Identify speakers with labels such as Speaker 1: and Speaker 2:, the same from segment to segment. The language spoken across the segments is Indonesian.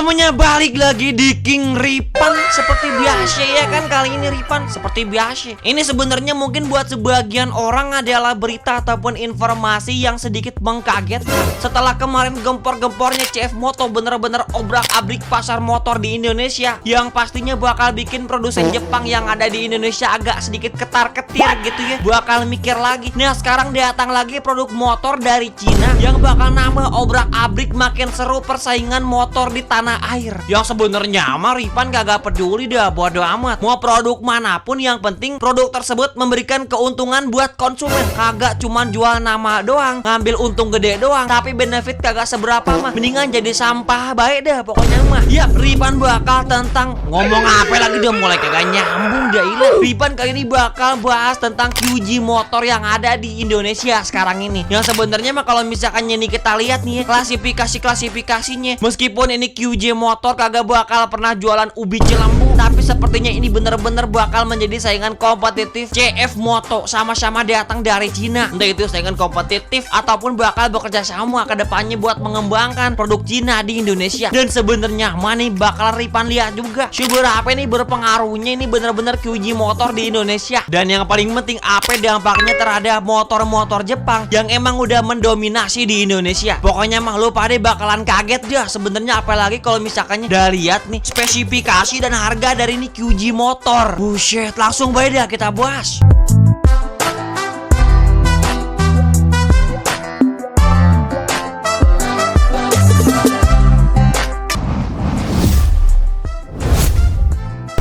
Speaker 1: Namanya balik lagi di King Ripan seperti biasa ya kan. Kali ini Ripan seperti biasa. Ini sebenarnya mungkin buat sebagian orang adalah berita ataupun informasi yang sedikit mengkagetkan. Setelah kemarin gempor-gempornya CF Moto bener-bener obrak-abrik pasar motor di Indonesia, yang pastinya bakal bikin produsen Jepang yang ada di Indonesia agak sedikit ketar-ketir gitu ya, bakal mikir lagi. Nah sekarang datang lagi produk motor dari Cina yang bakal nambah obrak-abrik makin seru persaingan motor di tanah air. Yang sebenarnya mah Ripan kagak peduli dah, bodo amat mau produk manapun, yang penting produk tersebut memberikan keuntungan buat konsumen. Kagak cuman jual nama doang, ngambil untung gede doang, tapi benefit kagak seberapa mah. Mendingan jadi sampah baik dah pokoknya mah. Ya Ripan bakal tentang ngomong apa lagi, udah mulai kagak nyambung dah ilah. Ripan kali ini bakal bahas tentang QG motor yang ada di Indonesia sekarang ini. Yang sebenarnya mah kalau misalkan ini kita lihat nih klasifikasinya, meskipun ini QG motor kagak bakal pernah jualan ubi Cilembu, tapi sepertinya ini bener-bener bakal menjadi saingan kompetitif CF Moto, sama-sama datang dari Cina. Entah itu saingan kompetitif ataupun bakal bekerja sama ke depannya buat mengembangkan produk Cina di Indonesia. Dan sebenarnya mana bakal Ripan lihat juga seberapa ini berpengaruhnya ini bener-bener QG motor di Indonesia. Dan yang paling penting apa dampaknya terhadap motor-motor Jepang yang emang udah mendominasi di Indonesia. Pokoknya mah lu pada bakalan kaget dah sebenarnya, apalagi kalau misalkannya udah lihat nih spesifikasi dan harga dari ini QG motor. Buset, langsung baik dah kita bahas.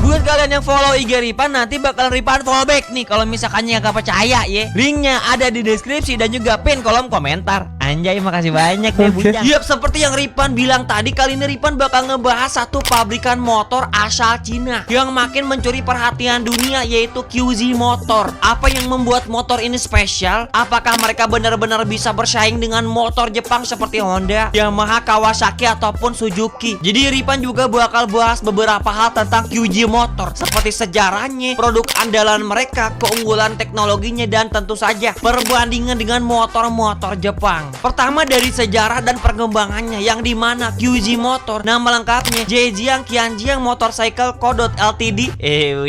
Speaker 1: Buat kalian yang follow IG Ripan, nanti bakal Ripan follow back nih kalau misalkannya gak percaya ya. Linknya ada di deskripsi dan juga pin kolom komentar. Anjay, makasih banyak deh Bujang. Yap, seperti yang Ripan bilang tadi, kali ini Ripan bakal ngebahas satu pabrikan motor asal Cina yang makin mencuri perhatian dunia, yaitu QG Motor. Apa yang membuat motor ini spesial? Apakah mereka benar-benar bisa bersaing dengan motor Jepang seperti Honda, Yamaha, Kawasaki ataupun Suzuki? Jadi Ripan juga bakal bahas beberapa hal tentang QG Motor, seperti sejarahnya, produk andalan mereka, keunggulan teknologinya, dan tentu saja perbandingan dengan motor-motor Jepang. Pertama dari sejarah dan perkembangannya, yang dimana QG Motor nama lengkapnya Zhejiang Qianjiang Motorcycle Co. Ltd.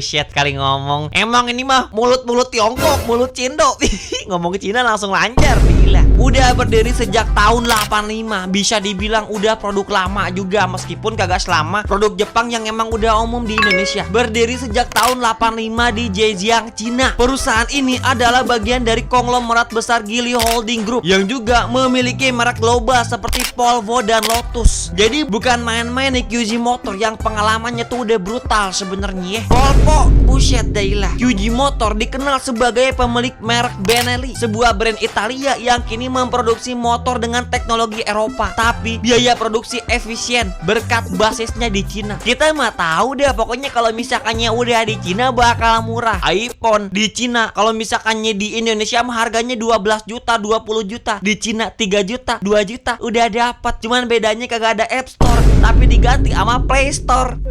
Speaker 1: Shit kali ngomong. Emang ini mah mulut-mulut Tiongkok, mulut Cindo. Ngomong ke Cina langsung lancar, gila. Udah berdiri sejak tahun 85. Bisa dibilang udah produk lama juga, meskipun kagak selama produk Jepang yang emang udah umum di Indonesia. Berdiri sejak tahun 85 di Zhejiang, Cina. Perusahaan ini adalah bagian dari konglomerat besar Geely Holding Group yang juga memiliki merek global seperti Volvo dan Lotus. Jadi bukan main-main nih QG Motor yang pengalamannya tuh udah brutal sebenarnya ya. Volvo, buset dailah. QG Motor dikenal sebagai pemilik merek Benelli, sebuah brand Italia yang kini memproduksi motor dengan teknologi Eropa, tapi biaya produksi efisien berkat basisnya di Cina. Kita mah tahu deh pokoknya kalau misalkannya udah di Cina bakal murah. iPhone di Cina kalau misalkannya di Indonesia mah harganya 12 juta, 20 juta. Di Cina 3 juta, 2 juta udah dapat. Cuman bedanya kagak ada App Store, tapi diganti sama Play Store.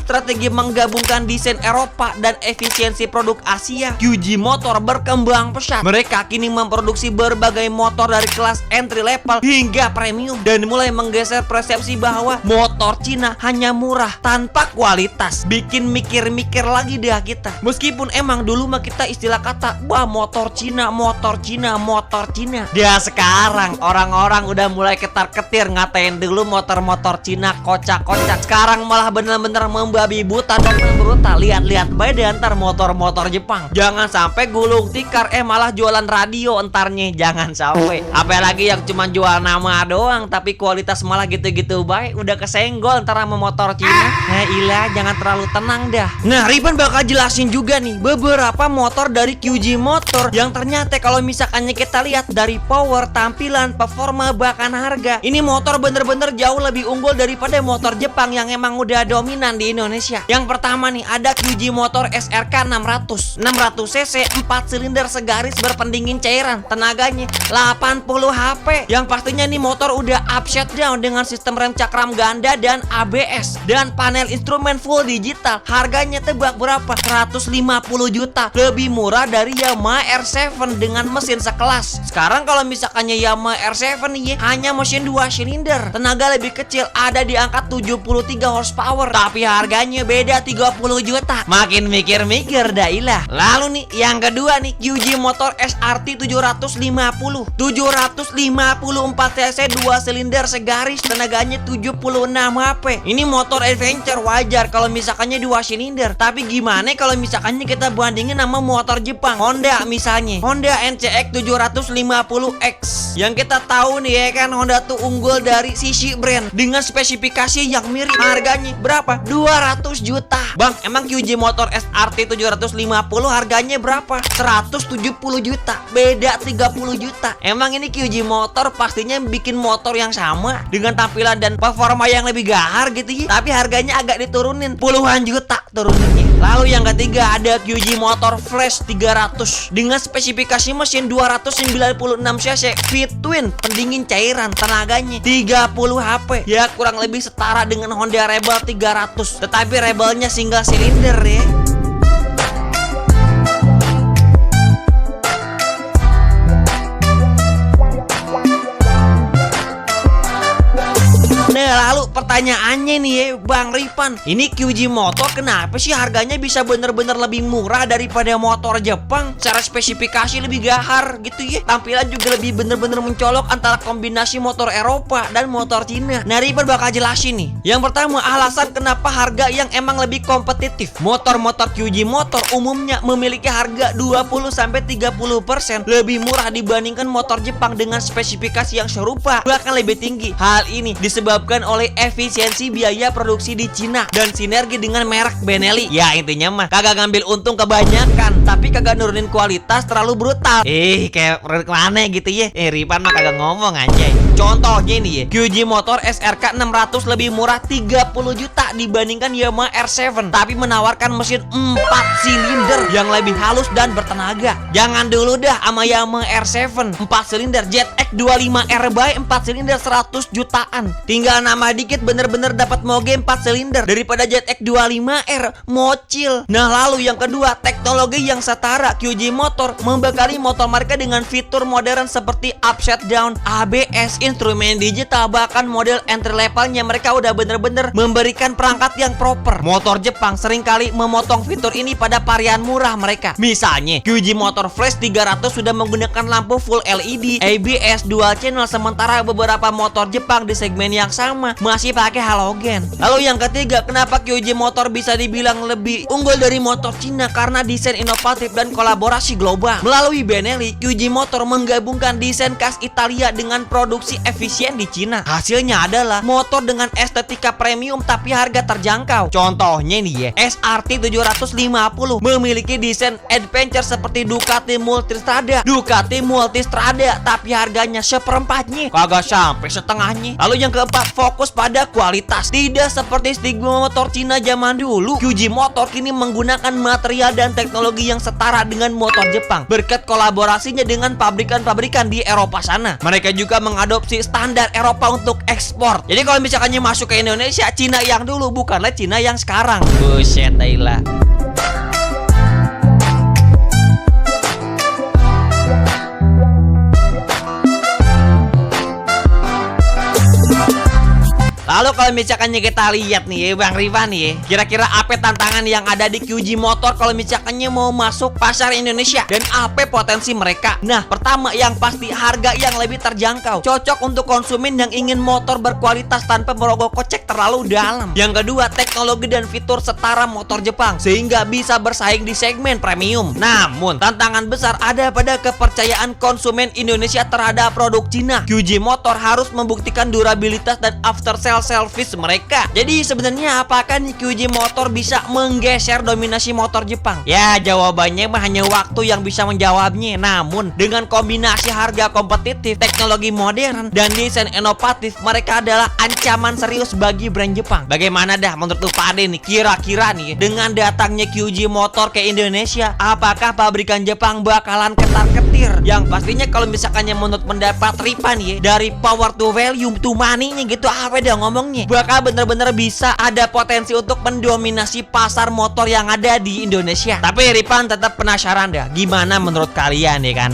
Speaker 1: Strategi menggabungkan desain Eropa dan efisiensi produk Asia, QG Motor berkembang pesat. Mereka kini memproduksi berbagai motor dari kelas entry level hingga premium, dan mulai menggeser persepsi bahwa motor Cina hanya murah tanpa kualitas. Bikin mikir-mikir lagi dah kita. Meskipun emang dulu mah kita istilah kata, wah motor Cina, motor Cina, motor Cina. Dia sekarang orang-orang udah mulai ketar-ketir ngatain dulu motor-motor Cina kocak-kocak. Sekarang malah bener-bener membabi buta dan brutal. Lihat-lihat baik deh antar motor-motor Jepang. Jangan sampai gulung tikar malah jualan radio entarnya. Jangan sampai. Apalagi yang cuma jual nama doang tapi kualitas malah gitu-gitu baik. Udah kesenggol antara sama motor Cina. Nah ilah, jangan terlalu tenang dah. Nah Ripan bakal jelasin juga nih beberapa motor dari QG Motor yang ternyata kalau misalkannya kita lihat dari power, tampilan, performa, bahkan harga, ini motor bener-bener jauh lebih unggul daripada motor Jepang yang emang udah dominan di Indonesia. Indonesia. Yang pertama nih ada QG Motor SRK 600 cc 4 silinder segaris berpendingin cairan, tenaganya 80 HP. Yang pastinya nih motor udah upside down dengan sistem rem cakram ganda dan ABS dan panel instrumen full digital. Harganya tebak berapa? 150 juta, lebih murah dari Yamaha R7 dengan mesin sekelas. Sekarang kalau misalkannya Yamaha R7 nih hanya mesin 2 silinder, tenaga lebih kecil, ada di angka 73 horsepower, tapi harganya beda 30 juta. Makin mikir-mikir dah ilah. Lalu nih yang kedua nih QG Motor SRT 750 cc 2 silinder segaris, tenaganya 76 HP. Ini motor adventure, wajar kalau misalkannya 2 silinder, tapi gimana kalau misalkannya kita bandingin sama motor Jepang, Honda misalnya, Honda NCX 750X. Yang kita tahu nih ya kan, Honda tuh unggul dari sisi brand dengan spesifikasi yang mirip. Harganya berapa? 200 juta. Bang, emang QG Motor SRT 750 harganya berapa? 170 juta. Beda 30 juta. Emang ini QG Motor pastinya bikin motor yang sama dengan tampilan dan performa yang lebih gahar gitu ya, tapi harganya agak diturunin puluhan juta turunannya. Lalu yang ketiga ada QG Motor Flash 300 dengan spesifikasi mesin 296 cc fit twin pendingin cairan, tenaganya 30 HP. Ya kurang lebih setara dengan Honda Rebel 300, tetapi Rebelnya single silinder ya. Nah, lalu pertanyaannya nih ya Bang Ripan, ini QG Motor kenapa sih harganya bisa bener-bener lebih murah daripada motor Jepang? Secara spesifikasi lebih gahar gitu ya, tampilan juga lebih bener-bener mencolok antara kombinasi motor Eropa dan motor Cina. Nah, Ripan bakal jelasin nih. Yang pertama, alasan kenapa harga yang emang lebih kompetitif. Motor-motor QG Motor umumnya memiliki harga 20-30% lebih murah dibandingkan motor Jepang dengan spesifikasi yang serupa, bahkan lebih tinggi. Hal ini disebabkan oleh efisiensi biaya produksi di Cina dan sinergi dengan merek Benelli. Ya intinya mah kagak ngambil untung kebanyakan, tapi kagak nurunin kualitas terlalu brutal. Kayak mana gitu ya. Ripan mah kagak ngomong anjay. Contohnya ini ya, QG Motor SRK 600 lebih murah 30 juta dibandingkan Yamaha R7, tapi menawarkan mesin 4 silinder yang lebih halus dan bertenaga. Jangan dulu dah sama Yamaha R7 4 silinder ZX 25R by 4 silinder 100 jutaan. Tinggal nama dikit bener-bener dapat moge 4 silinder daripada ZX 25R mocil. Nah, lalu yang kedua, teknologi yang setara. QG Motor membekali motor mereka dengan fitur modern seperti upside down, ABS, instrumen digital, bahkan model entry levelnya mereka udah bener-bener memberikan perangkat yang proper. Motor Jepang seringkali memotong fitur ini pada varian murah mereka. Misalnya QG Motor Flash 300 sudah menggunakan lampu full LED, ABS, dual channel, sementara beberapa motor Jepang di segmen yang sama masih pakai halogen. Lalu yang ketiga, kenapa QG Motor bisa dibilang lebih unggul dari motor Cina? Karena desain inovatif dan kolaborasi global. Melalui Benelli, QG Motor menggabungkan desain khas Italia dengan produksi efisien di Cina. Hasilnya adalah motor dengan estetika premium tapi harga terjangkau. Contohnya nih ya, SRT 750 memiliki desain adventure seperti Ducati Multistrada, tapi harganya seperempatnya, kagak sampai setengahnya. Lalu yang keempat, fokus pada kualitas. Tidak seperti stigma motor Cina zaman dulu, QG Motor kini menggunakan material dan teknologi yang setara dengan motor Jepang berkat kolaborasinya dengan pabrikan-pabrikan di Eropa sana. Mereka juga mengadopsi standar Eropa untuk ekspor. Jadi kalau misalkannya masuk ke Indonesia, Cina yang dulu bukanlah Cina yang sekarang. Buset Taila. Lalu kalau misalkannya kita lihat nih ya Bang Rivan nih ya, kira-kira apa tantangan yang ada di QG Motor kalau misalkannya mau masuk pasar Indonesia dan apa potensi mereka? Nah, pertama yang pasti harga yang lebih terjangkau, cocok untuk konsumen yang ingin motor berkualitas tanpa merogoh kocek terlalu dalam. Yang kedua, teknologi dan fitur setara motor Jepang sehingga bisa bersaing di segmen premium. Namun, tantangan besar ada pada kepercayaan konsumen Indonesia terhadap produk Cina. QG Motor harus membuktikan durabilitas dan after sales selfish mereka. Jadi sebenarnya apakah nih Kyuji Motor bisa menggeser dominasi motor Jepang? Ya jawabannya mah hanya waktu yang bisa menjawabnya. Namun dengan kombinasi harga kompetitif, teknologi modern, dan desain inovatif, mereka adalah ancaman serius bagi brand Jepang. Bagaimana dah menurut lu pada nih, kira-kira nih dengan datangnya Kyuji Motor ke Indonesia, apakah pabrikan Jepang bakalan ketar-ketir? Yang pastinya kalau misalkannya menurut pendapat Ripan ya, dari power to value to money-nya gitu apa dah ngomongnya, bakal bener-bener bisa ada potensi untuk mendominasi pasar motor yang ada di Indonesia. Tapi Ripan tetap penasaran dah, gimana menurut kalian ya kan?